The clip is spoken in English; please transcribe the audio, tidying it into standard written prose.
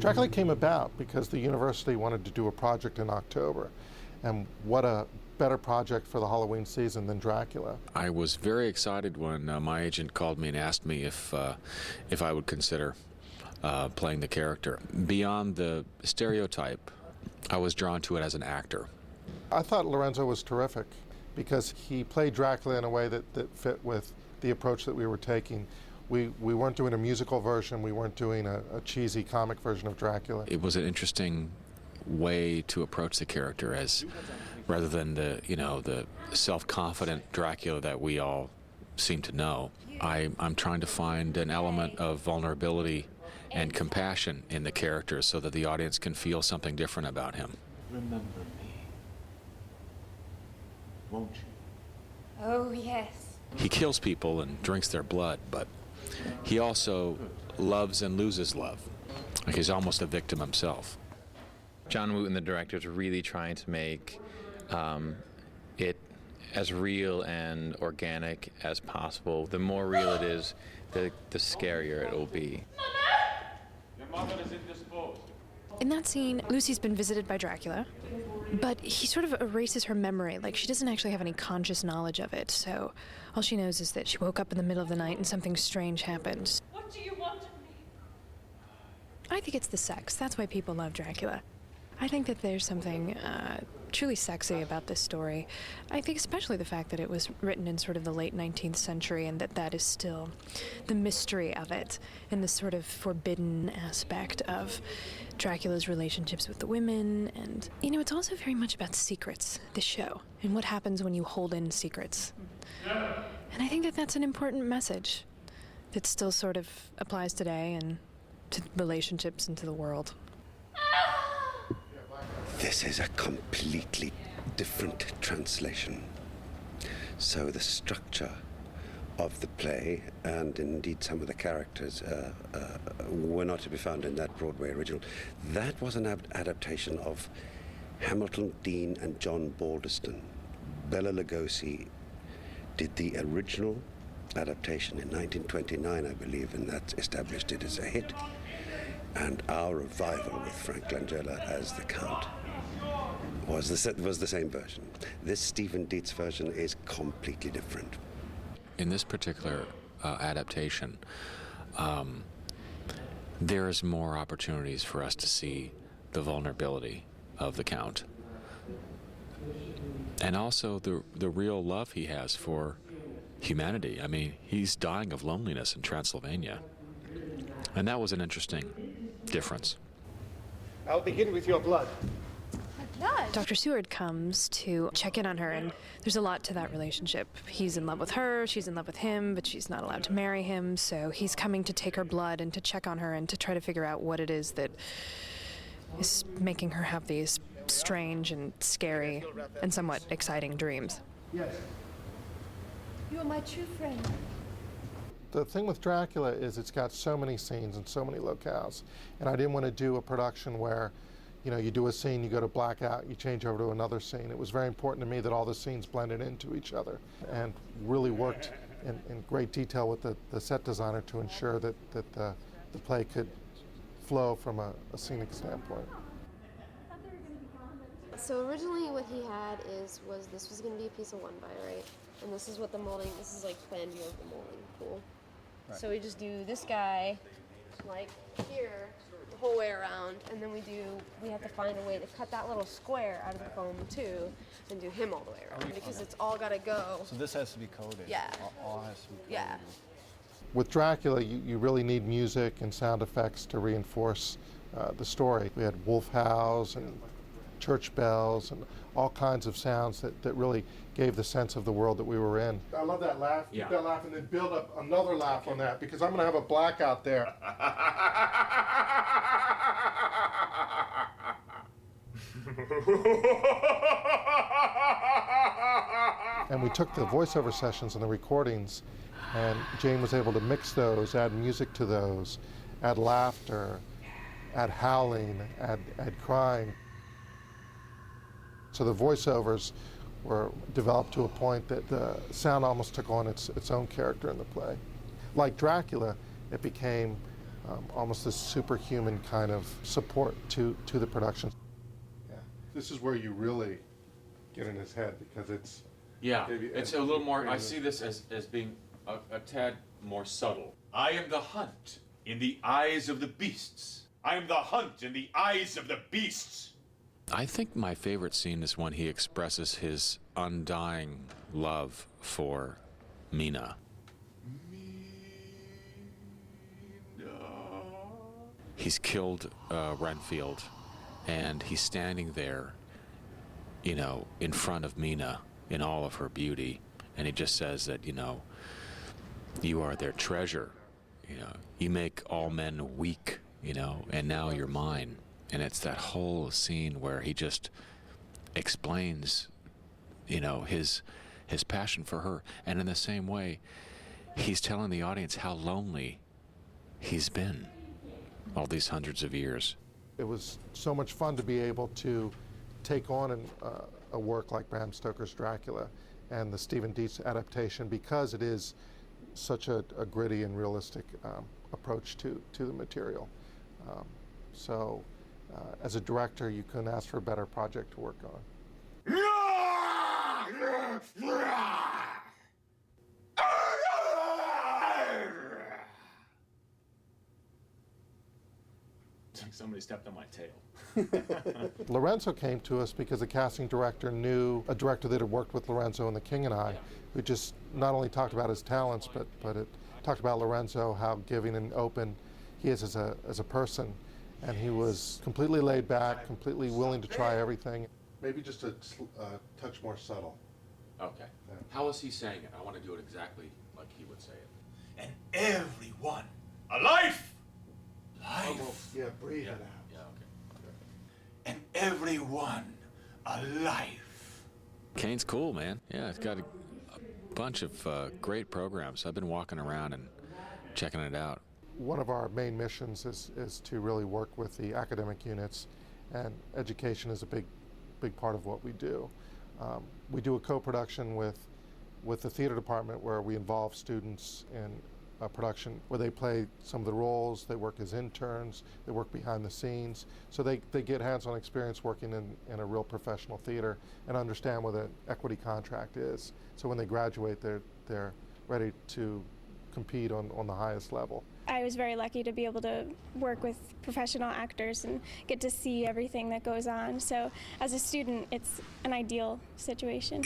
Dracula came about because the university wanted to do a project in October, and what a better project for the Halloween season than Dracula. I was very excited when my agent called me and asked me if I would consider playing the character. Beyond the stereotype, I was drawn to it as an actor. I thought Lorenzo was terrific because he played Dracula in a way that fit with the approach that we were taking. We weren't doing a musical version, we weren't doing a cheesy comic version of Dracula. It was an interesting way to approach the character, as rather than the self-confident Dracula that we all seem to know. I'm trying to find an element of vulnerability and compassion in the character so that the audience can feel something different about him. Remember me, won't you? Oh, yes. He kills people and drinks their blood, but he also loves and loses love. Like he's almost a victim himself. John Wooten, the director, is really trying to make it as real and organic as possible. The more real it is, the scarier it will be. Your mother is indisposed. In that scene, Lucy's been visited by Dracula, but he sort of erases her memory, like she doesn't actually have any conscious knowledge of it, so all she knows is that she woke up in the middle of the night and something strange happened. What do you want of me? I think it's the sex. That's why people love Dracula. I think that there's something truly sexy about this story. I think especially the fact that it was written in sort of the late 19th century and that is still the mystery of it and the sort of forbidden aspect of Dracula's relationships with the women. And, it's also very much about secrets, this show, and what happens when you hold in secrets. And I think that that's an important message that still sort of applies today and to relationships and to the world. This is a completely different translation. So the structure of the play, and indeed some of the characters, were not to be found in that Broadway original. That was an adaptation of Hamilton Dean and John Balderston. Bela Lugosi did the original adaptation in 1929, I believe, and that established it as a hit. And our revival with Frank Langella as the Count was the same version. This Stephen Dietz version is completely different. In this particular adaptation, there's more opportunities for us to see the vulnerability of the Count. And also the real love he has for humanity. I mean, he's dying of loneliness in Transylvania. And that was an interesting difference. I'll begin with your blood. Blood? Dr. Seward comes to check in on her, and there's a lot to that relationship. He's in love with her, she's in love with him, but she's not allowed to marry him, so he's coming to take her blood and to check on her and to try to figure out what it is that is making her have these strange and scary and somewhat exciting dreams. Yes. You are my true friend. The thing with Dracula is it's got so many scenes and so many locales, and I didn't want to do a production where you do a scene, you go to blackout, you change over to another scene. It was very important to me that all the scenes blended into each other, and really worked in great detail with the set designer to ensure that the play could flow from a scenic standpoint. So originally what he had was this was going to be a piece of 1x, right? And this is what the molding, this is like plan view of the molding pool. Right. So we just do this guy like here the whole way around, and then we have to find a way to cut that little square out of the foam too and do him all the way around because it's all got to go. So this has to be coded. Yeah. All has to be coded. Yeah. With Dracula, you really need music and sound effects to reinforce the story. We had wolf howls and church bells and all kinds of sounds that really gave the sense of the world that we were in. I love that laugh. Yeah. Keep that laugh and then build up another laugh on that because I'm going to have a blackout there. And we took the voiceover sessions and the recordings, and Jane was able to mix those, add music to those, add laughter, add howling, add crying. So the voiceovers were developed to a point that the sound almost took on its own character in the play. Like Dracula, it became almost this superhuman kind of support to the production. Yeah, this is where you really get in his head, because it's it's a little more. I see this as being a tad more subtle. I am the hunt in the eyes of the beasts. I am the hunt in the eyes of the beasts. I think my favorite scene is when he expresses his undying love for Mina. He's killed Renfield, and he's standing there, you know, in front of Mina in all of her beauty, and he just says that, you know, you are their treasure, you know, you make all men weak, you know, and now you're mine. And it's that whole scene where he just explains, you know, his passion for her, and in the same way, he's telling the audience how lonely he's been all these hundreds of years. It was so much fun to be able to take on a work like Bram Stoker's Dracula and the Stephen Dietz adaptation, because it is such a gritty and realistic approach to the material. So as a director, you couldn't ask for a better project to work on. It's like somebody stepped on my tail. Lorenzo came to us because the casting director knew a director that had worked with Lorenzo in The King and I, who just not only talked about his talents, but it talked about Lorenzo, how giving and open he is as a person. And he was completely laid back, completely willing to try everything. Maybe just a touch more subtle. Okay. Yeah. How is he saying it? I want to do it exactly like he would say it. And everyone, a life! Life. Yeah, breathe it out. Yeah, okay. And everyone, a life. Kane's cool, man. Yeah, it's got a bunch of great programs. I've been walking around and checking it out. One of our main missions is to really work with the academic units, and education is a big part of what we do. We do a co-production with the theater department, where we involve students in a production where they play some of the roles, they work as interns, they work behind the scenes, so they get hands-on experience working in a real professional theater and understand what an equity contract is. So when they graduate, they're ready to compete on the highest level. I was very lucky to be able to work with professional actors and get to see everything that goes on. So as a student, it's an ideal situation.